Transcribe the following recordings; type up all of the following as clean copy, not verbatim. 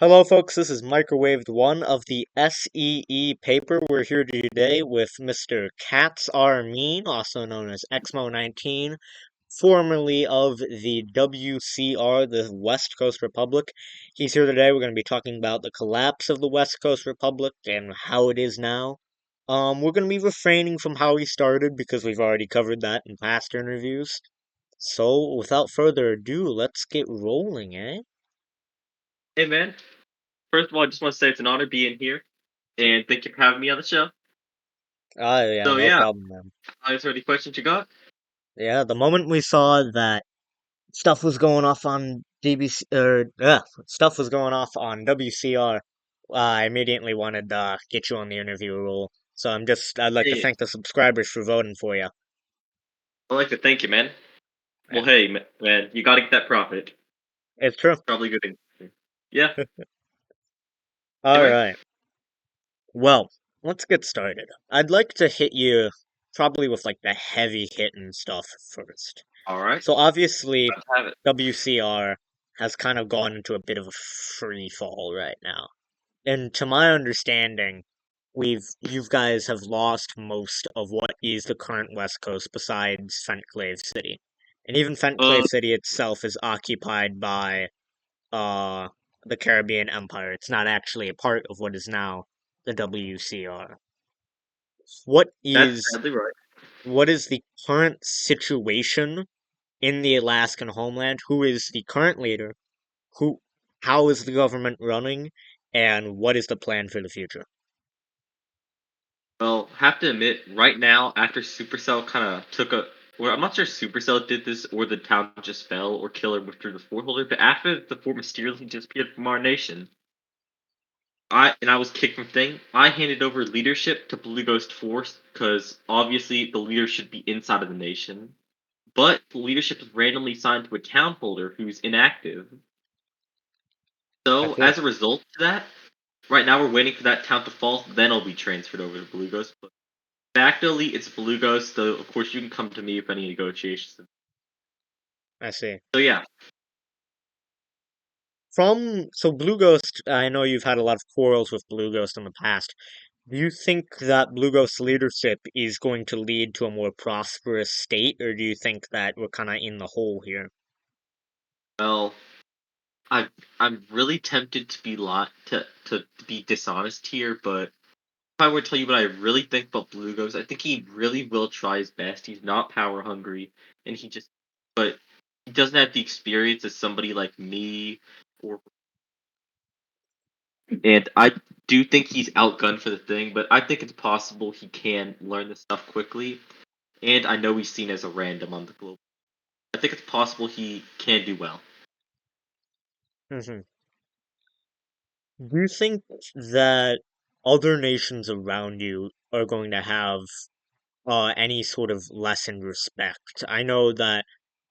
Hello, folks. This is Microwaved One of the S.E.E. paper. We're here today with Mr. Katz R. Mean, also known as Xmo19, formerly of the WCR, the West Coast Republic. He's here today. We're going to be talking about the collapse of the West Coast Republic and how it is now. We're going to be refraining from how he started because we've already covered that in past interviews. So, without further ado, let's get rolling, eh? Hey man, first of all, I just want to say it's an honor being here, and thank you for having me on the show. Yeah, So no yeah, problem, man. answer any questions you got. Yeah, the moment we saw that stuff was going off on DBC or stuff was going off on WCR, I immediately wanted to get you on the interview role. So I'd like to Hey, thank the subscribers for voting for you. I'd like to thank you, man. Yeah, Well, hey, man, you got to get that profit. it's true. Probably a good thing. Yeah. All Anyway, right. Well, let's get started. I'd like to hit you probably with like the heavy hitting stuff first. all right. So obviously, Let's have it. WCR has kind of gone into a bit of a free fall right now. And to my understanding, you guys have lost most of what is the current West Coast besides Fentclave City. And even Uh, Fentclave City itself is occupied by uh the Caribbean Empire. It's not actually a part of what is now the WCR. What that's is sadly right. what is the current situation in the Alaskan homeland? Who is the current leader? Who how is the government running? And what is the plan for the future? Well, have to admit, right now, after Supercell kind of took a, well, I'm not sure if Supercell did this or the town just fell or Killer withdrew the fort holder, but after the fort mysteriously disappeared from our nation, I was kicked from thing. I handed over leadership to Blue Ghost Force because obviously the leader should be inside of the nation, but the leadership is randomly assigned to a town holder who's inactive. I So see. as a result of that, right now we're waiting for that town to fall. Then I'll be transferred over to Blue Ghost. But factually, it's Blue Ghost. So of course you can come to me if any negotiations. I see. So yeah, Blue Ghost, I know you've had a lot of quarrels with Blue Ghost in the past. Do you think that Blue Ghost's leadership is going to lead to a more prosperous state, or do you think that we're kind of in the hole here? well, I I'm really tempted to be to be dishonest here, but if I were to tell you what I really think about Blue Ghost, I think he really will try his best. He's not power hungry, and but he doesn't have the experience as somebody like me, or and I do think he's outgunned for the thing. But I think it's possible he can learn this stuff quickly, and I know he's seen as a random on the globe. I think it's possible he can do well. Hmm. Do you think that other nations around you are going to have any sort of lessened respect? I know that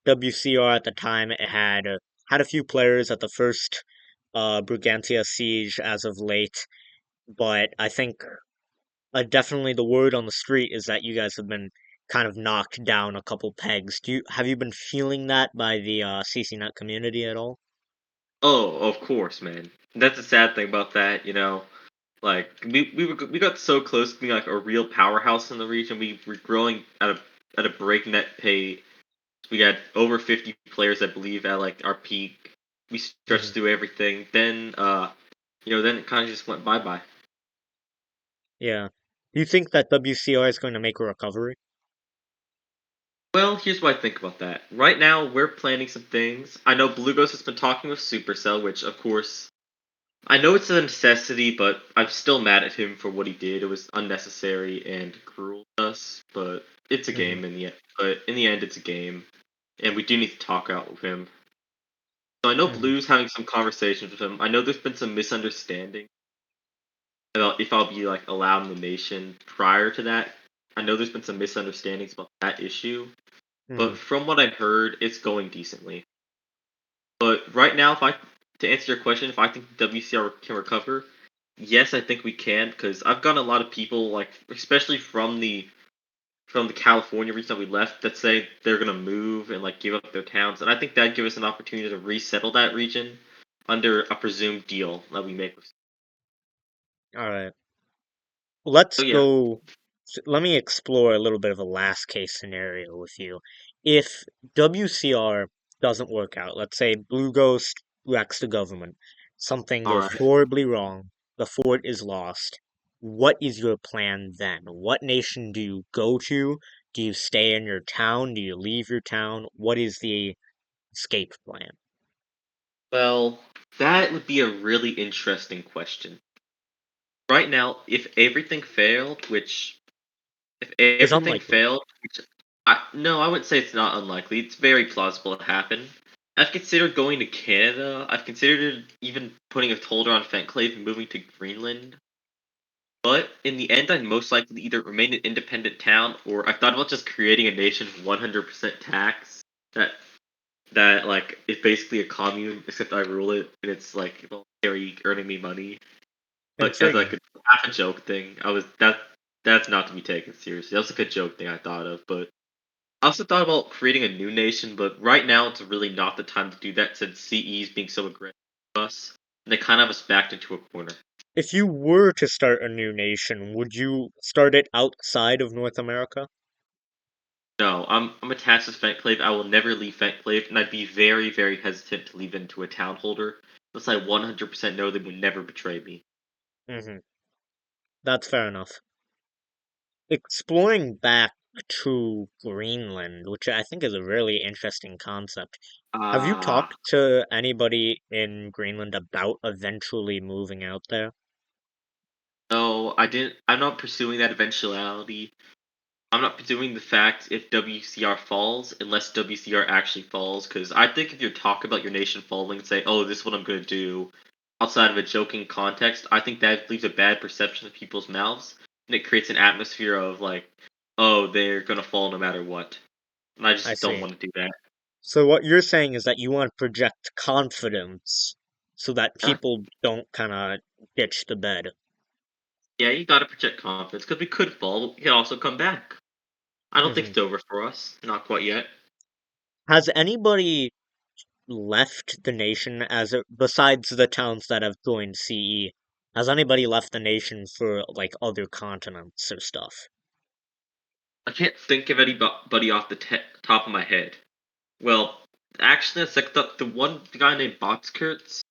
WCR at the time it had a few players at the first Brigantia siege as of late, but I think definitely the word on the street is that you guys have been kind of knocked down a couple pegs. Have you been feeling that by the CCNet community at all? Oh, of course, man. That's the sad thing about that, you know. Like we got so close to being like a real powerhouse in the region. We were growing at a breakneck pace. We had over 50 players, I believe, at like our peak. We Hmm. stretched through everything. Then then it kind of just went bye bye. Yeah. Do you think that WCR is going to make a recovery? Well, here's what I think about that. Right now, we're planning some things. I know Blue Ghost has been talking with Supercell, which of course I know it's a necessity, but I'm still mad at him for what he did. It was unnecessary and cruel to us, but it's a Hmm. game in the end. But in the end, it's a game, and we do need to talk out with him. So I know Hmm. Blue's having some conversations with him. I know there's been some misunderstanding about if I'll be like allowed in the nation prior to that. I know there's been some misunderstandings about that issue, Hmm. but from what I've heard, it's going decently. But right now, if I to answer your question, if I think WCR can recover, yes, I think we can because I've gotten a lot of people like, especially from the California region that we left, that say they're gonna move and like give up their towns, and I think that give us an opportunity to resettle that region. under a presumed deal that we make with. All right. Let's So yeah, go. Let me explore a little bit of a last case scenario with you. If WCR doesn't work out, let's say Blue Ghost wrecks the government, something all goes right. horribly wrong, the fort is lost. What is your plan then? What nation do you go to? Do you stay in your town? Do you leave your town? What is the escape plan? Well, that would be a really interesting question. Right now, if everything failed, which if It's everything unlikely. failed, which no, I wouldn't say it's not unlikely. It's very plausible to happen. I've considered going to Canada. I've considered even putting a tolder on Fenclave and moving to Greenland. But in the end, I'd most likely either remain an independent town, or I thought about just creating a nation with 100% tax. That like it's basically a commune, except I rule it, and it's like very earning me money. Like as like Intriguing. a half a joke thing. That's not to be taken seriously. That was like a joke thing I thought of, but I also thought about creating a new nation, but right now it's really not the time to do that since CE is being so aggressive with us, and they kind of have us backed into a corner. If you were to start a new nation, would you start it outside of North America? No, I'm attached to Fenclave. I will never leave Fenclave, and I'd be very, very hesitant to leave into a town holder unless I 100% know they would never betray me. Hmm. That's fair enough. Exploring back to Greenland, which I think is a really interesting concept. Have you Ah, talked to anybody in Greenland about eventually moving out there? no, I didn't. I'm not pursuing that eventuality. I'm not pursuing the fact if WCR falls unless WCR actually falls, because I think if you talk about your nation falling and say, "Oh, this is what I'm going to do," outside of a joking context, I think that leaves a bad perception in people's mouths, and it creates an atmosphere of like, "Oh, they're going to fall no matter what," and I I just don't see. want to do that. So what you're saying is that you want to project confidence so that Yeah, people don't kind of ditch the bed. yeah, you got to protect confidence because we could fall, but we could also come back. I don't think Hmm. it's over for us, not quite yet. Has anybody left the nation besides the towns that have joined CE? Has anybody left the nation for like other continents or stuff? I can't think of anybody off the top of my head. Well, actually, it's like the one guy named Boxkurtz.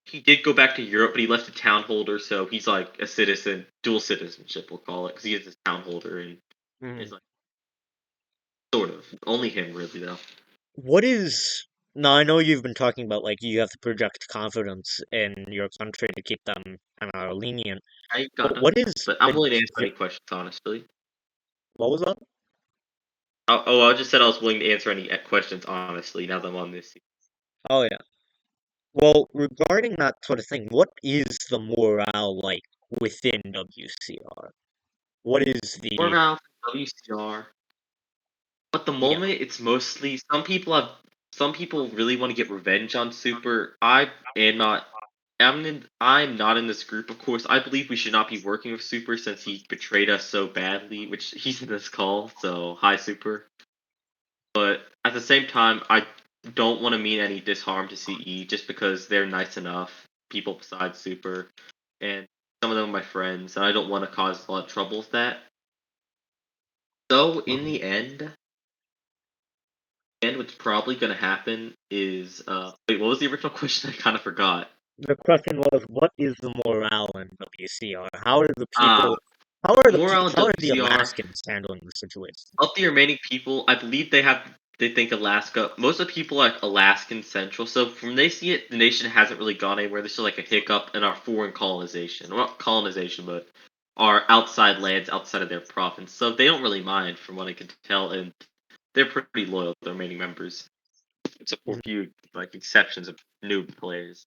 He did go back to Europe, but he left a town holder, so he's like a citizen, dual citizenship, we'll call it, because he is a town holder, and Hmm. it's like sort of only him really though. What is Now I know you've been talking about like you have to project confidence in your country to keep them kind of lenient, I but gotta, what is but I'm the willing to answer ge- any questions honestly. what was that? I just said I was willing to answer any questions honestly. Now that I'm on this, Oh yeah. Well, regarding that sort of thing, what is the morale like within WCR? What is more the about WCR. At the Yeah. moment, it's mostly some people really want to get revenge on Super. Am not. I'm not in this group, of course. I believe we should not be working with Super since he betrayed us so badly, which he's in this call, so hi Super. But at the same time, I don't want to mean any disharm to CE just because they're nice enough people besides Super, and some of them are my friends, and I don't want to cause a lot of trouble with that. So in Mhm. the end, and what's probably going to happen is wait, what was the original question? I kind of forgot. The question was, what is the morale in WCR? Uh Morale in How are the WCR Alaskans handling the situation? of the remaining people, I believe they think Alaska. Most of the people are like Alaskan Central. So from they see it, the nation hasn't really gone anywhere. There's still like a hiccup in our foreign colonization, well, not colonization, but our outside lands outside of their province. So they don't really mind, from what I can tell, and they're pretty loyal to the remaining members, except for a Mhm. few like exceptions of new players.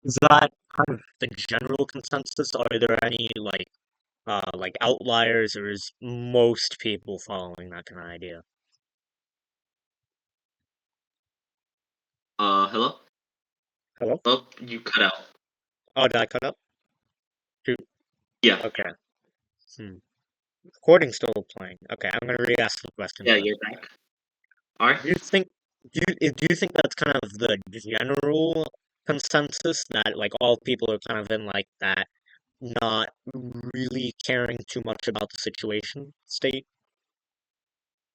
Is that kind of the general consensus? Are there any like outliers, or is most people following that kind of idea? Hello. Hello? Oh, you cut out. Oh, did I cut up? Shoot. Yeah, Okay. Hmm. Recording's still playing. Okay, I'm gonna re-ask the question yeah, then. you're back. All right. Do you think do you think that's kind of the general consensus that like all people are kind of in like that not really caring too much about the situation state?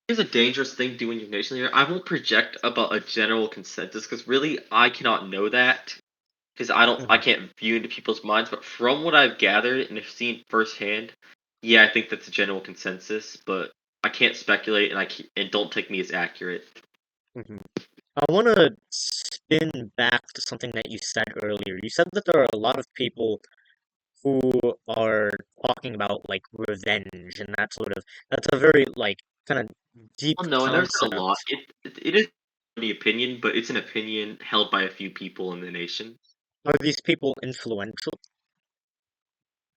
Here's a dangerous thing doing your nation leader. I won't project about a general consensus because really I cannot know that because I Mhm, can't view into people's minds. But from what I've gathered and have seen firsthand, yeah, I think that's a general consensus. But I can't speculate, and and don't take me as accurate. mhm. I want to spin back to something that you said earlier. You said that there are a lot of people who are talking about like revenge and that sort of that's a very like kind of deep Well, no, I never said a lot. concept. It is the opinion, but it's an opinion held by a few people in the nation. Are these people influential?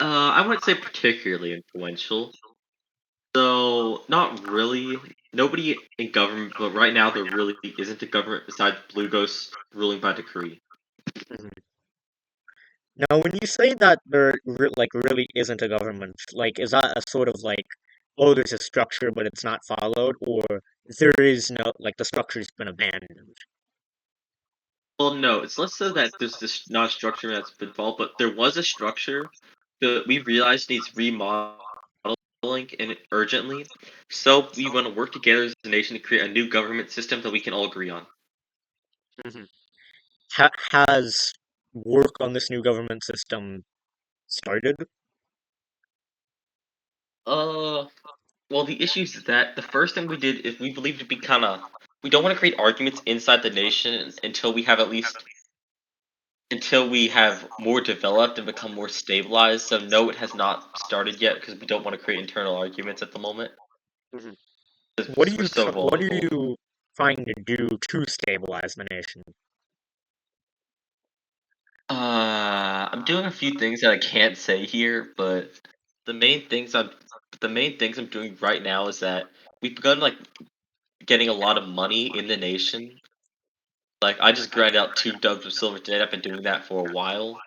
I wouldn't say particularly influential. So, not really. Nobody in government, but right now there really isn't a government besides Blue Ghost ruling by decree. Mhm. Now, when you say that there like really isn't a government, like is that a sort of like, oh, there's a structure but it's not followed, or there is no like the structure's been abandoned? Well, no, it's less so that there's this not a structure that's been followed, but there was a structure that we realized needs remodeling and urgently. So we want to work together as a nation to create a new government system that we can all agree on. Mhm. Has work on this new government system started? Uh, well, the issue is that the first thing we did is we believed to be kind of we don't want to create arguments inside the nation until we have at least until we have more developed and become more stabilized. So no, it has not started yet because we don't want to create internal arguments at the moment Mhm. because we're so What are vulnerable. you trying to do to stabilize the nation? I'm doing a few things that I can't say here, but the main things I'm the main things I'm doing right now is that we've begun like getting a lot of money in the nation. Like I just grind out 2 dubs of silver today. I've been doing that for a while,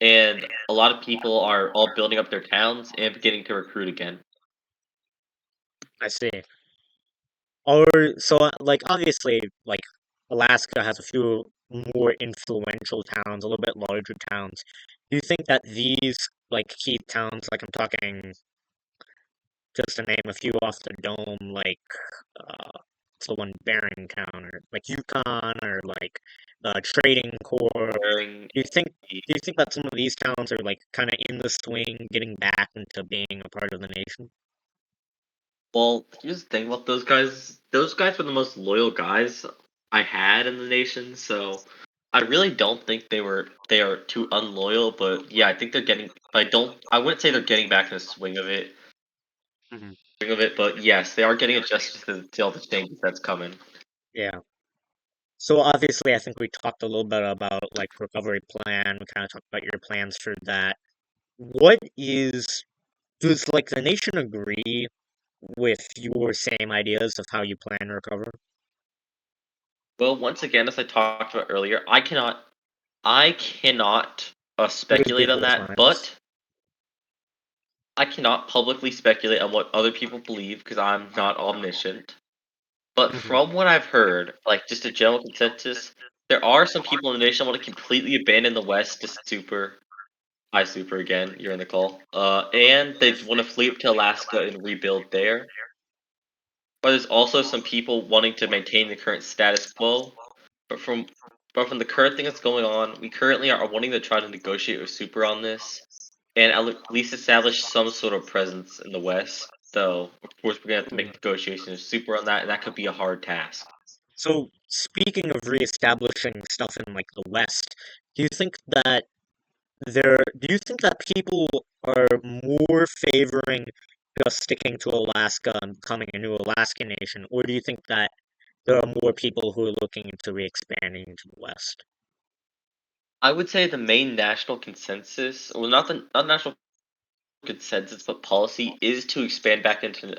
and a lot of people are all building up their towns and beginning to recruit again. I see. Or so like obviously like Alaska has a few more influential towns, a little bit larger towns. Do you think that these like key towns, like I'm talking just to name a few off the dome, like what's the one Barringtown or like Yukon or like Trading Corps? Wearing Do you think that some of these towns are like kind of in the swing, getting back into being a part of the nation? Well, here's the thing about those guys. Those guys were the most loyal guys I had in the nation, so I really don't think they are too unloyal, but yeah, I think they're getting I wouldn't say they're getting back in the Mhm. swing of it, but yes, they are getting adjusted to all the changes that's coming. Yeah. So obviously, I think we talked a little bit about like recovery plan. We kind of talked about your plans for that. What is, does like the nation agree with your same ideas of how you plan to recover? Well, once again, as I talked about earlier, I cannot Read speculate on people's that, minds. but I cannot publicly speculate on what other people believe because I'm not omniscient. But Hmm. from what I've heard, like just a general consensus, there are some people in the nation that want to completely abandon the West to super. Hi, super again. You're in the call. And they want to flee up to Alaska and rebuild there. But there's also some people wanting to maintain the current status quo. But from but from the current thing that's going on, we currently are wanting to try to negotiate with super on this, and at least establish some sort of presence in the West. Though, of course, we're gonna have to make negotiations with super on that, and that could be a hard task. So speaking of reestablishing stuff in like the West, do you think that do you think that people are more favoring just sticking to Alaska and becoming a new Alaskan nation, or do you think that there are more people who are looking into re-expanding to the West? I would say the main national consensus, well, not national consensus, but policy is to expand back into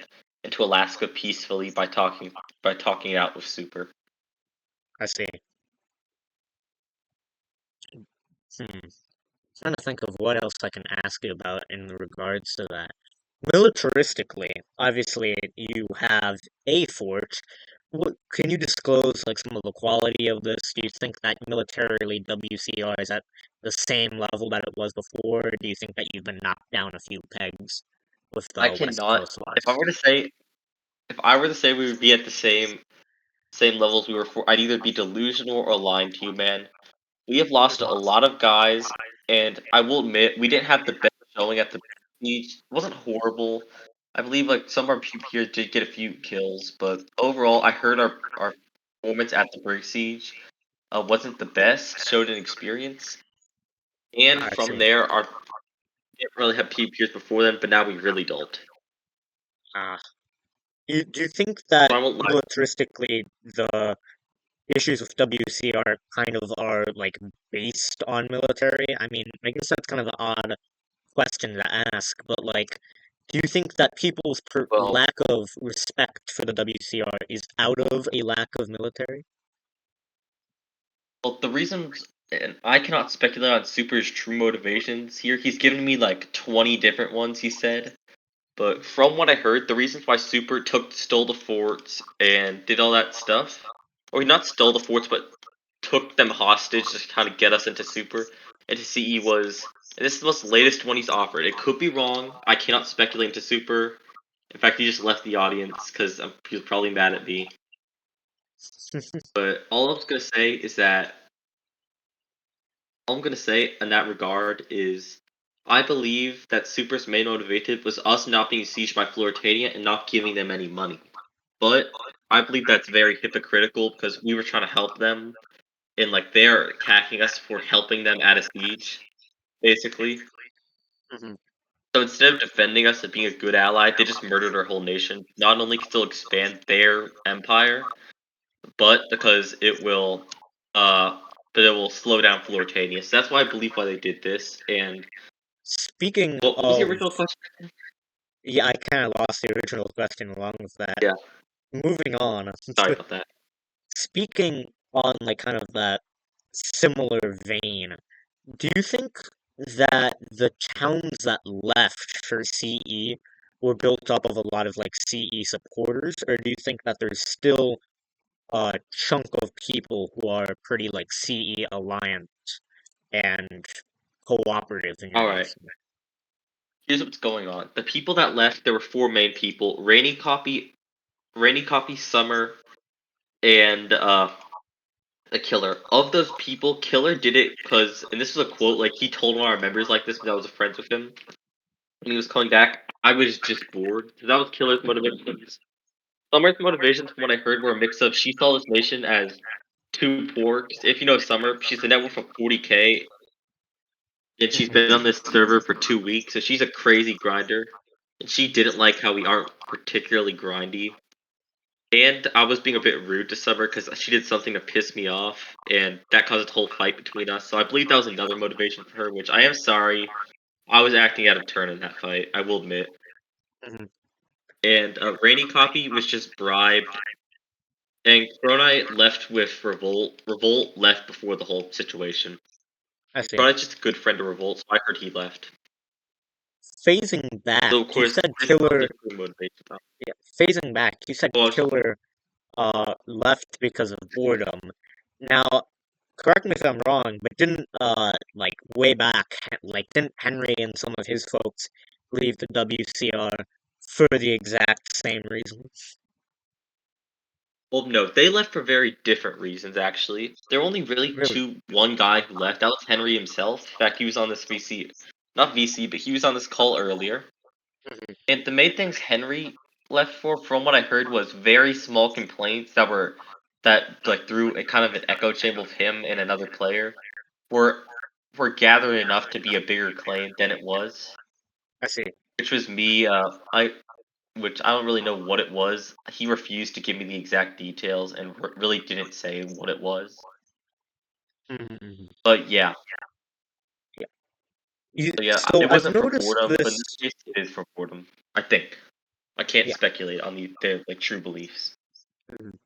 Alaska peacefully by talking it out with Super. I see. Trying to think of what else I can ask you about in regards to that. Militaristically, obviously, you have a fort. what can you disclose like some of the quality of this? Do you think that militarily WCR is at the same level that it was before, or do you think that you've been knocked down a few pegs with I the West cannot. Coast If I lives? were to say, if I were to say we would be at the same levels we were for, I'd either be delusional or lying to you, man. We have lost a lot of guys, and I will admit we didn't have the best showing at the siege. It wasn't horrible. I believe like some of our peers did get a few kills, but overall, I heard our performance at the Brick Siege wasn't the best. Showed an experience, and I from see. there, our didn't really have peers before them, but now we really don't. Ah, do you think that So I won't lie. militaristically the issues with WCR kind of are like based on military? I mean, I guess that's kind of an odd question to ask, but like, do you think that people's Well, lack of respect for the WCR is out of a lack of military? the reasons, and I cannot speculate on Super's true motivations here. He's given me like 20 different ones. He said. But from what I heard, the reasons why Super stole the forts and did all that stuff, or not stole the forts, but took them hostage to kind of get us into Super into CE was, and this is the most latest one he's offered. It could be wrong. I cannot speculate into Super. In fact, he just left the audience because he was probably mad at me. But all I'm gonna say is that all I'm gonna say in that regard is I believe that Super's main motive was us not being sieged by Floritania and not giving them any money. But I believe that's very hypocritical because we were trying to help them, and like they're attacking us for helping them at a siege, basically. Mhm. So instead of defending us and being a good ally, they just murdered our whole nation. Not only can still expand their empire, but because uh, it will slow down Floritania. So that's why I believe why they did this. And Speaking what was the of, original question? yeah, I kind of lost the original question along with that. Yeah, Moving on, sorry about that. speaking on like kind of that similar vein, do you think that the towns that left for CE were built up of a lot of like CE supporters, or do you think that there's still a chunk of people who are pretty like CE aligned and cooperative in your All right, nation? here's what's going on. The people that left, there were four main people: Rainy Copy, Summer, and a Killer. Of those people, Killer did it because, and this was a quote, like he told one of our members like this because I was friends with him, and he was coming back. I was just bored. That was Killer's motivations. Summer's motivations, from what I heard, were a mix of she saw this nation as too poor. 'Cause if you know Summer, she's a net worth of 40K, and she's Mhm. been on this server for 2 weeks, so she's a crazy grinder. And she didn't like how we aren't particularly grindy. And I was being a bit rude to Summer because she did something to piss me off, and that caused a whole fight between us. So I believe that was another motivation for her, which I am sorry. I was acting out of turn in that fight, I will admit. Mhm. And Rainy Copy was just bribed, and Cronite left with Revolt. Revolt left before the whole situation. I see. Cronite's just a good friend of Revolt, so I heard he left. Phasing back, So of you course, said this is the Killer, true motivation. yeah, phasing back, you said Well, Killer left because of boredom. Now, correct me if I'm wrong, but didn't like way back, like didn't Henry and some of his folks leave the WCR for the exact same reason? well, no, they left for very different reasons. Actually, there were only really Really? one guy who left. That was Henry himself. In fact, he was on this VC, not VC, but he was on this call earlier. Mhm. And the main things Henry left for, from what I heard, was very small complaints that like through a kind of an echo chamber of him and another player were were gathered enough to be a bigger claim than it was, I see. which was me. I which I don't really know what it was. He refused to give me the exact details and really didn't say what it was. Mhm. But yeah, Yeah. it So I've wasn't for noticed boredom, but in this. this case, it is for boredom. I think I can't Yeah. speculate on their like true beliefs. Mhm.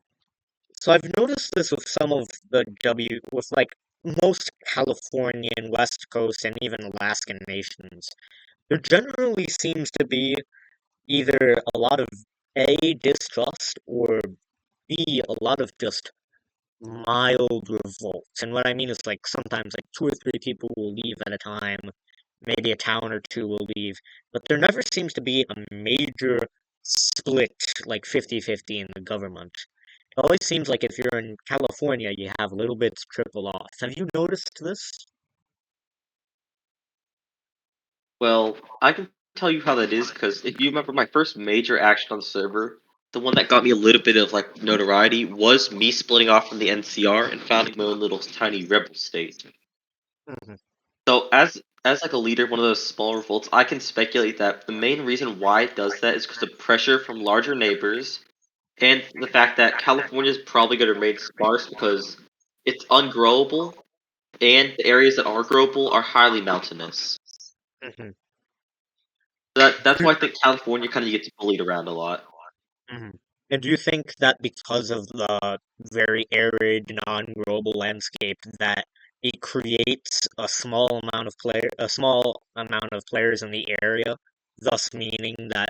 So I've noticed this with some of with like most Californian, West Coast, and even Alaskan nations. There generally seems to be either a lot of A, distrust, or be a lot of just mild revolts. And what I mean is like sometimes like two or three people will leave at a time, maybe a town or two will leave, but there never seems to be a major split like 50-50 in the government. It always seems like if you're in California, you have little bits trickle off. Have you noticed this? Well, I can tell you how that is because if you remember my first major action on the server, the one that got me a little bit of like notoriety was me splitting off from the NCR and founding my own little tiny rebel state. Mhm, So as like a leader of one of those small revolts, I can speculate that the main reason why it does that is because of pressure from larger neighbors and the fact that California is probably going to remain sparse because it's ungrowable and the areas that are growable are highly mountainous. mhm. That's why I think California kind of gets bullied around a lot. Mhm. And do you think that because of the very arid, non-growable landscape, that it creates a small amount of players in the area, thus meaning that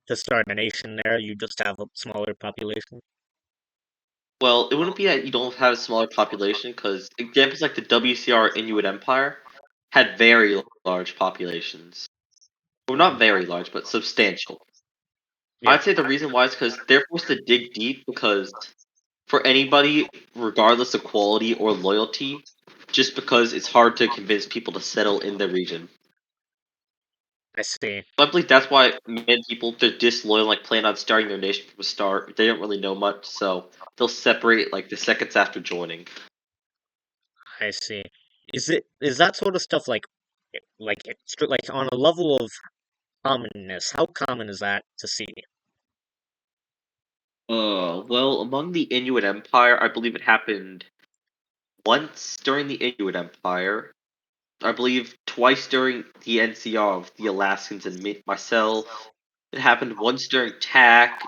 to start a nation there, you just have a smaller population? Well, it wouldn't be that you don't have a smaller population, because examples like the WCR Inuit Empire had very large populations. Well, not Mhm. very large, but substantial. Yeah, I'd say the reason why is because they're forced to dig deep because for anybody, regardless of quality or loyalty, just because it's hard to convince people to settle in the region. I see. So I believe that's why many people they're disloyal, like plan on starting their nation from the start. They don't really know much, so they'll separate like the seconds after joining. I see. Is that sort of stuff like on a level of commonness? How common is that to see? Well, among the Inuit Empire, I believe it happened once during the Inuit Empire. I believe twice during the NCR of the Alaskans and myself. It happened once during TAC.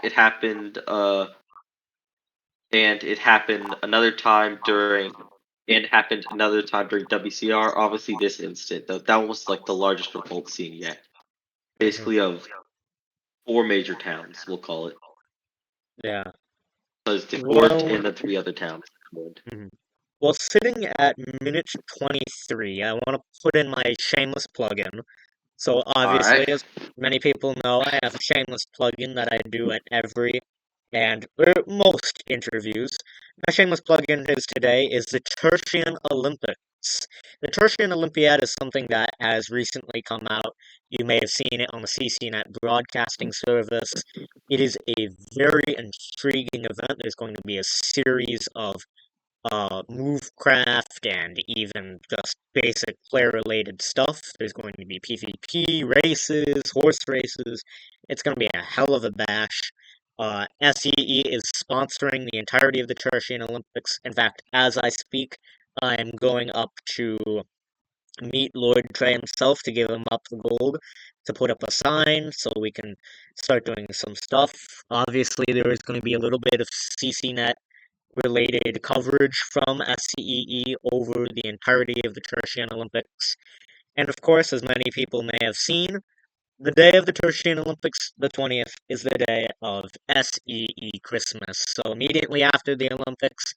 And it happened another time and it happened another time during WCR. Obviously, this instant, though, that was like the largest revolt scene yet. Mhm. Basically, of four major towns, we'll call it, Yeah. because the fort Well, and the three other towns. mhm. Well, sitting at minute 23, I want to put in my shameless plug-in. So All obviously, right. as many people know, I have a shameless plug-in that I do at every and most interviews. My shameless plug-in is today is the Tertian Olympics. The Tertian Olympiad is something that has recently come out. You may have seen it on the CCNet broadcasting service. It is a very intriguing event. There's going to be a series of Movecraft and even just basic player-related stuff. There's going to be PvP races, horse races. It's going to be a hell of a bash. S.E.E. is sponsoring the entirety of the Tertian Olympics. In fact, as I speak, I'm going up to meet Lord Trey himself to give him up the gold, to put up a sign so we can start doing some stuff. Obviously, there is going to be a little bit of CCNet related coverage from S.E.E. over the entirety of the Tertian Olympics. And of course, as many people may have seen, the day of the Tertian Olympics, the 20th, is the day of S.E.E. Christmas. So immediately after the Olympics,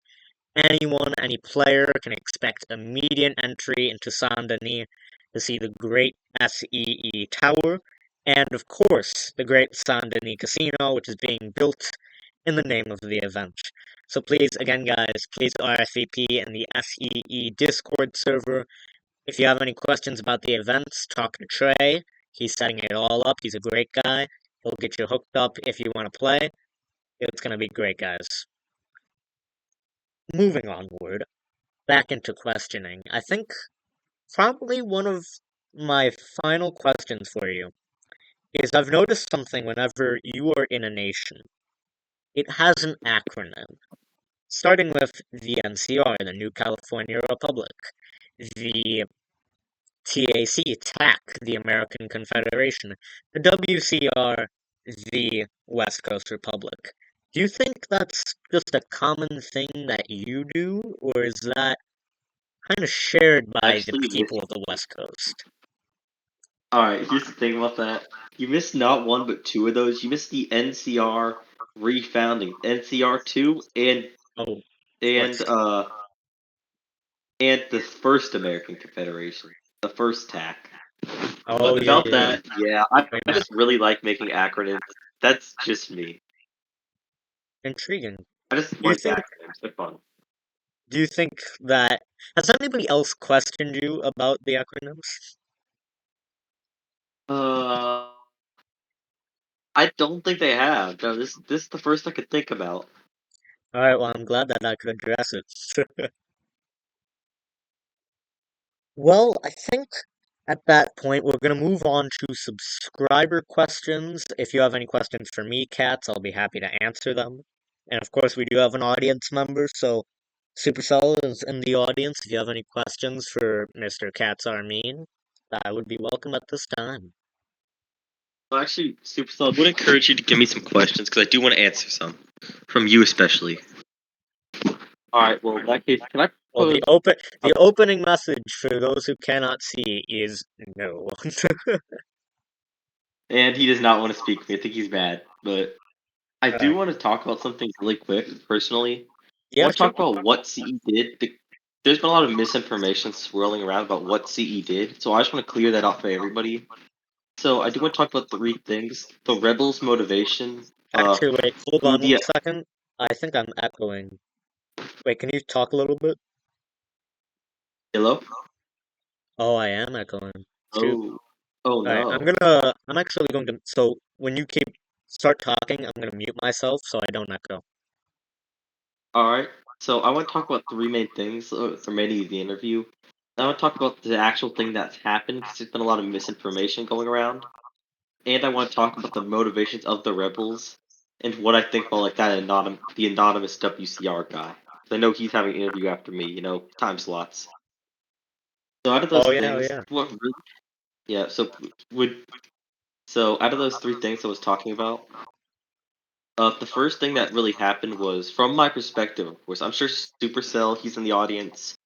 anyone, any player can expect immediate entry into Saint Denis to see the great S.E.E. Tower, and of course, the great Saint Denis Casino, which is being built in the name of the event. So please, again, guys, please RSVP in the S.E.E. Discord server. If you have any questions about the events, talk to Trey. He's setting it all up. He's a great guy. He'll get you hooked up if you want to play. It's going to be great, guys. Moving onward, back into questioning. I think probably one of my final questions for you is I've noticed something whenever you are in a nation. It has an acronym, starting with the NCR, the New California Republic, the TAC, the American Confederation, the WCR, the West Coast Republic. Do you think that's just a common thing that you do, or is that kind of shared by the Actually, you people missed. of the West Coast? All right. Here's the thing about that. You missed not one but two of those. You missed the NCR refounding NCR2 Oh, and what's uh and the first American Confederation, the first TAC. oh But yeah, about yeah, yeah. that, yeah, I Famous. just really like making acronyms. That's just me. Intriguing. I just Do you like think acronyms. They're fun. do you think that has anybody else questioned you about the acronyms? Uh, I don't think they have. No, this is the first I could think about. Alright, well I'm glad that I could address it. Well, I think at that point we're gonna move on to subscriber questions. If you have any questions for me, Cats, I'll be happy to answer them. And of course we do have an audience member, so Supercell is in the audience. If you have any questions for Mr. Cats Armin, that would be welcome at this time. Well, actually, Superstar, I would encourage you to give me some questions because I do want to answer some from you, especially. All right. Well, in that case, can I Well, propose? the opening message for those who cannot see is no. And he does not want to speak with me. I think he's mad. But I All do right. want to talk about something really quick, personally. I Yeah, want to sure. talk about what CE did. There's been a lot of misinformation swirling around about what CE did, so I just want to clear that up for everybody. So I do want to talk about three things: the rebels' motivation, Actually, wait, hold who on one the second. I think I'm echoing. Wait, can you talk a little bit? hello. Oh, I am echoing. Shoot. Oh, oh All right, no. I'm actually going to, so when you start talking, I'm gonna mute myself so I don't echo. All right. So I want to talk about three main things for many of the interview. I want to talk about the actual thing that's happened because there's been a lot of misinformation going around, and I want to talk about the motivations of the rebels and what I think about like that the anonymous WCR guy. 'Cause I know he's having an interview after me. Time slots. So out of those Oh yeah, oh things, yeah. what really, yeah. Would so out of those three things I was talking about, the first thing that really happened was from my perspective. Of course, I'm sure Supercell, he's in the audience.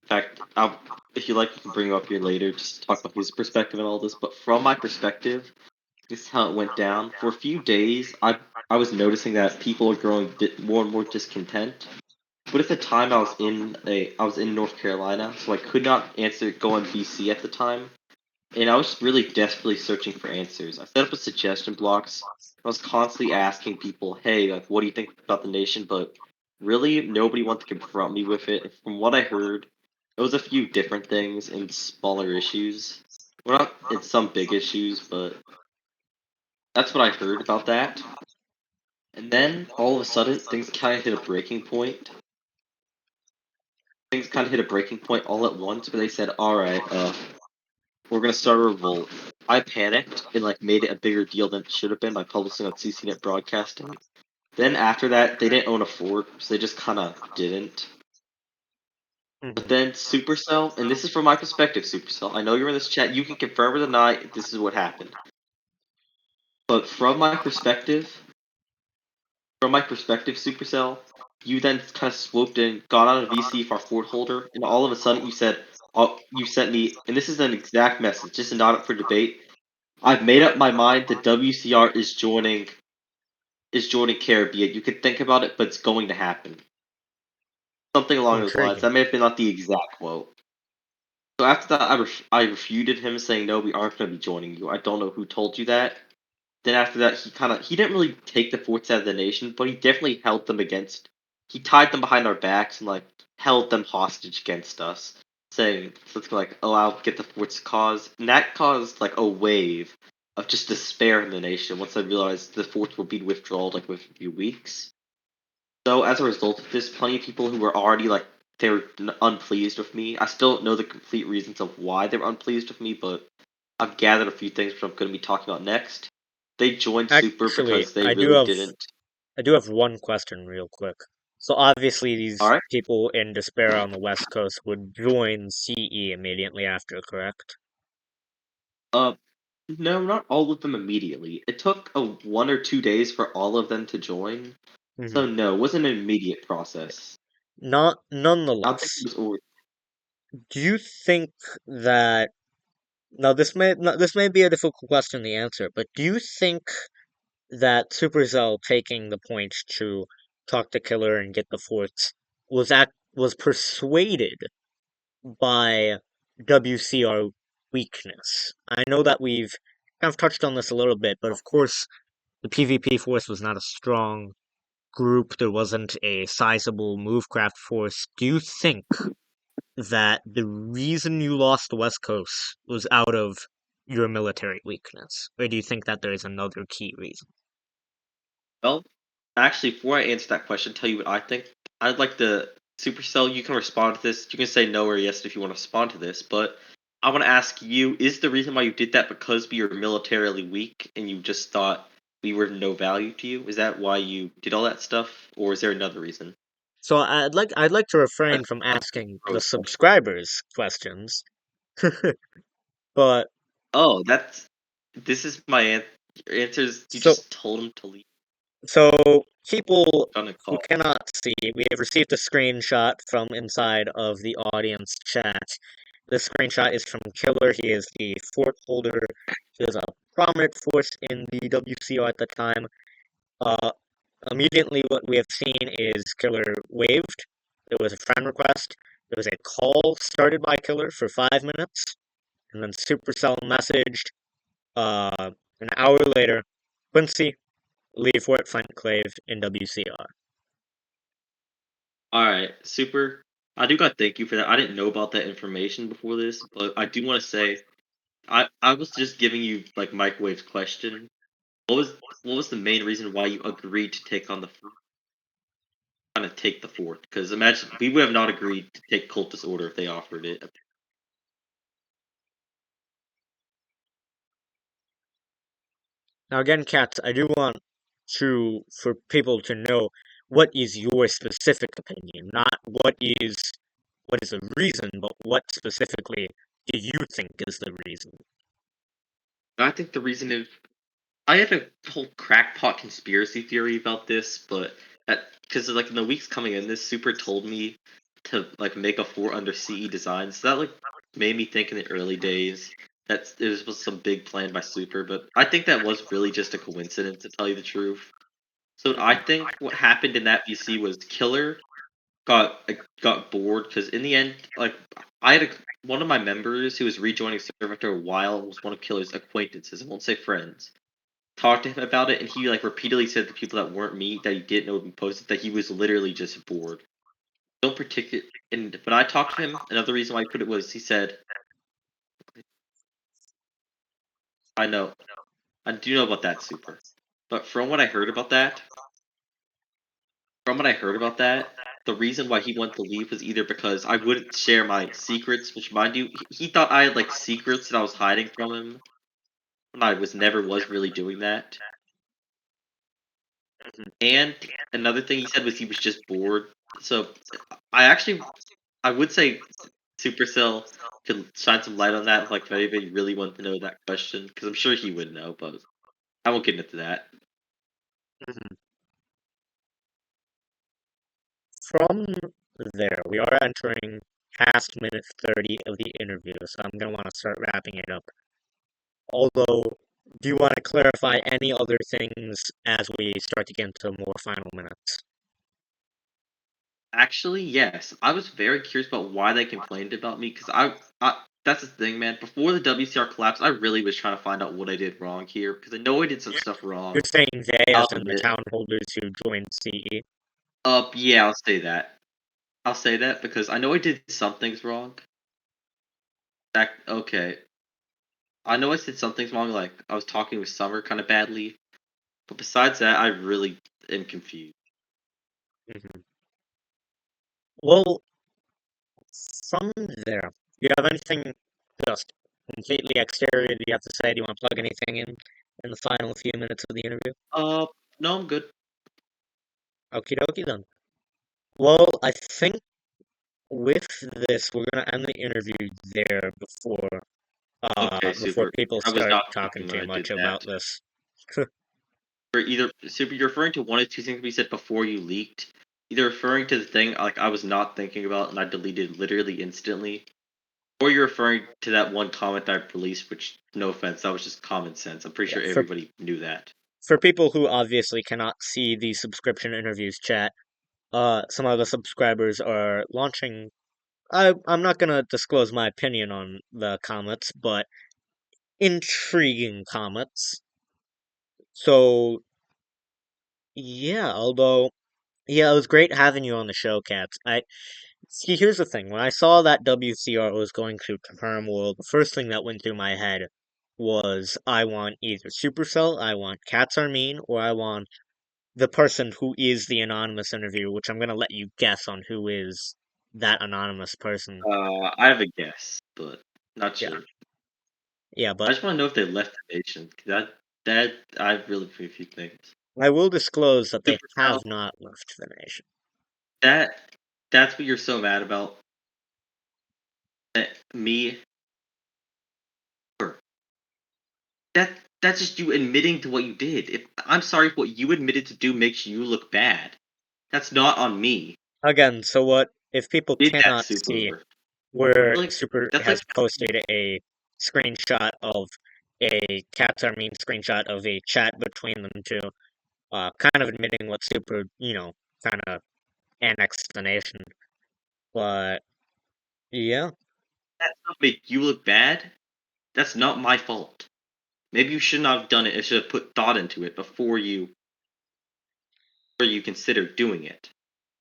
In fact, if you like, you can bring him up here later, just to talk about his perspective and all this. But from my perspective, this is how it went down. For a few days, I was noticing that people are growing more and more discontent. But at the time, I was in North Carolina, so I could not go on VC at the time, and I was really desperately searching for answers. I set up a suggestion blocks. I was constantly asking people, "Hey, like, what do you think about the nation?" But really, nobody wanted to confront me with it. From what I heard, it was a few different things and smaller issues. Well, not in some big issues, but that's what I heard about that. And then all of a sudden, things kind of hit a breaking point. Things kind of hit a breaking point all at once, where they said, "All right, we're gonna start a revolt." I panicked and like made it a bigger deal than it should have been by publishing on CCNet broadcasting. Then after that, they didn't own a fort, so they just kind of didn't. But Hmm. then Supercell, and this is from my perspective, Supercell. I know you're in this chat. You can confirm or deny if this is what happened. But from my perspective, Supercell, you then kind of swooped in, got out of VC for our fort holder, and all of a sudden you said, "Oh, you sent me," and this is an exact message, just not up for debate. "I've made up my mind that WCR is joining Caribbean. You could think about it, but it's going to happen." Something along those lines. Intriguing. That may have been not the exact quote. So after that, I refuted him, saying, "No, we aren't going to be joining you. I don't know who told you that." Then after that, he didn't really take the forts out of the nation, but he definitely held them against. He tied them behind our backs and like held them hostage against us, saying, "Let's like allow get the forts cause," and that caused like a wave of just despair in the nation once I realized the forts were being withdrawn like within a few weeks. So as a result of this, plenty of people who were already like they were unpleased with me. I still don't know the complete reasons of why they were unpleased with me, but I've gathered a few things which I'm going to be talking about next. They joined Super Actually, because they really didn't. I do have one question real quick. So obviously All these right. people in despair on the West Coast would join CE immediately after, correct? Uh, no, not all of them immediately. It took 1 or 2 days for all of them to join. Hmm. So no, it wasn't an immediate process. Not I don't think it nonetheless. was. Over. Do you think that now this may be a difficult question to answer, but do you think that Supercell taking the point to talk to Killer and get the forts was persuaded by WCR weakness. I know that we've kind of touched on this a little bit, but of course the PvP force was not a strong group. There wasn't a sizable movecraft force. Do you think that the reason you lost the West Coast was out of your military weakness? Or do you think that there is another key reason? Well, actually, before I answer that question, tell you what I think. I'd like to Supercell. You can respond to this. You can say no or yes if you want to respond to this. But I want to ask you: is the reason why you did that because we were militarily weak and you just thought we were of no value to you? Is that why you did all that stuff, or is there another reason? So I'd like to refrain That's from that's asking a the gross question. subscribers questions, but Oh, that's this is my answers. You so just told him to leave so people on a who call. cannot see, we have received a screenshot from inside of the audience chat. This screenshot is from Killer. He is the fort holder. He was a prominent force in the WCO at the time. Uh, Immediately, what we have seen is Killer waved. There was a friend request. There was a call started by Killer for 5 minutes, and then Supercell messaged an hour later, Quincy, leave Fort Enclave in WCR. All right, super. I do gotta thank you for that. I didn't know about that information before this, but I do want to say I was just giving you like microwave's question. What was the main reason why you agreed to take on the kind of take the fourth? Because imagine we would have not agreed to take cultist order if they offered it. Now, again, Katz, I do want for people to know what is your specific opinion, not what is the reason, but what specifically do you think is the reason? I think the reason is I have a whole crackpot conspiracy theory about this, but that because like in the weeks coming in, this super told me to like make a fort under CE design. So that like made me think in the early days that it was some big plan by Super, but I think that was really just a coincidence to tell you the truth. So I Mhm. think what happened in that VC was Killer got bored because in the end, like I had one of my members who was rejoining server after a while was one of Killer's acquaintances. I won't say friends talked to him about it, and he like repeatedly said to people that weren't me that he didn't know he posted that he was literally just bored. Don't particular. And when I talked to him, another reason why he put it was he said, "I know, I do know about that super, but from what I heard about that, the reason why he wanted to leave was either because I wouldn't share my secrets, which mind you, he thought I had like secrets that I was hiding from him, and I was never was really doing that. And another thing he said was he was just bored. So I actually I would say Supercell could shine some light on that. Like if anybody really wanted to know that question, because I'm sure he would know, but I won't get into that. Mhm. From there, we are entering past minute 30 of the interview, so I'm going to want to start wrapping it up. Although, do you want to clarify any other things as we start to get into more final minutes? Actually, yes, I was very curious about why they complained about me because I that's the thing, man. Before the WCR collapse, I really was trying to find out what I did wrong here because I know I did some stuff You're wrong. saying they, I'll as in the admit. town holders who joined CE? Yeah, I'll say that. I'll say that because I know I did some things wrong. That okay. I know I said some things wrong, like I was talking with Summer kind of badly, but besides that, I really am confused. Mhm. Well, from there, do you have anything just completely exterior that you have to say? Do you want to plug anything in the final few minutes of the interview? Uh, no, I'm good. Okie dokie then. Well, I think with this, we're gonna end the interview there Okay, before super. people I was start not talking thinking when too I did much about that. this. Or either super, you're referring to one of two things we said before you leaked. Either referring to the thing like I was not thinking about and I deleted literally instantly, or you're referring to that one comment I released, which no offense, that was just common sense. I'm pretty Yeah, sure everybody knew that. for people who obviously cannot see the subscription interviews chat, some of the subscribers are launching. I'm not gonna disclose my opinion on the comments, but intriguing comments. So yeah, although yeah, it was great having you on the show, Cats. I see. Here's the thing: when I saw that WCR was going through Perm World, the first thing that went through my head was I want either Supercell, I want Cats Are Mean, or I want the person who is the anonymous interviewer, which I'm gonna let you guess on who is that anonymous person. I have a guess, but not Yeah, sure. yeah, I but just want to know if they left the nation. 'Cause that I really a few things. I will disclose that they Supercell, have not left the nation. that that's what you're so mad about. That me, or that that's just you admitting to what you did. If I'm sorry if what you admitted to do makes you look bad, that's not on me. Again, so what if people Did that cannot see super? where Like Super that's like has posted a screenshot of a Cats Are Mean screenshot of a chat between them two, kind of admitting what Super, kind of annexed the nation. But yeah, that stuff make you look bad. That's not my fault. Maybe you should not have done it. You should have put thought into it before you consider doing it.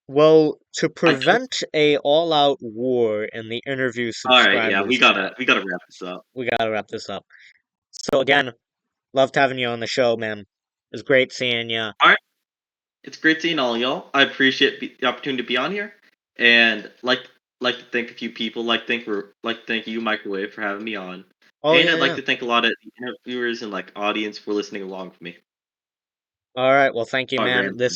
well, to I don't. prevent a all-out war in the interview All right, yeah, we subscribers chat, gotta we gotta wrap this up. we gotta wrap this up. So again, loved having you on the show, man. It was great seeing you. All right, it's great seeing all y'all. I appreciate the opportunity to be on here, and like to thank a few people. Like to thank you, Microwave, for having me on, Oh and yeah, I'd like yeah. to thank a lot of the interviewers and like audience for listening along with me. All right, well, thank you, My man. rambling.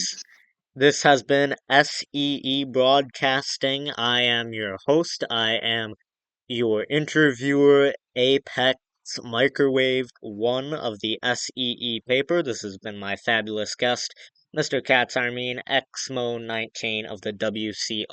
This has been S.E.E. Broadcasting. I am your host. I am your interviewer, Apex Microwave 1 of the S.E.E. paper. This has been my fabulous guest, Mr. Katz Armin Xmo19 of the WCR.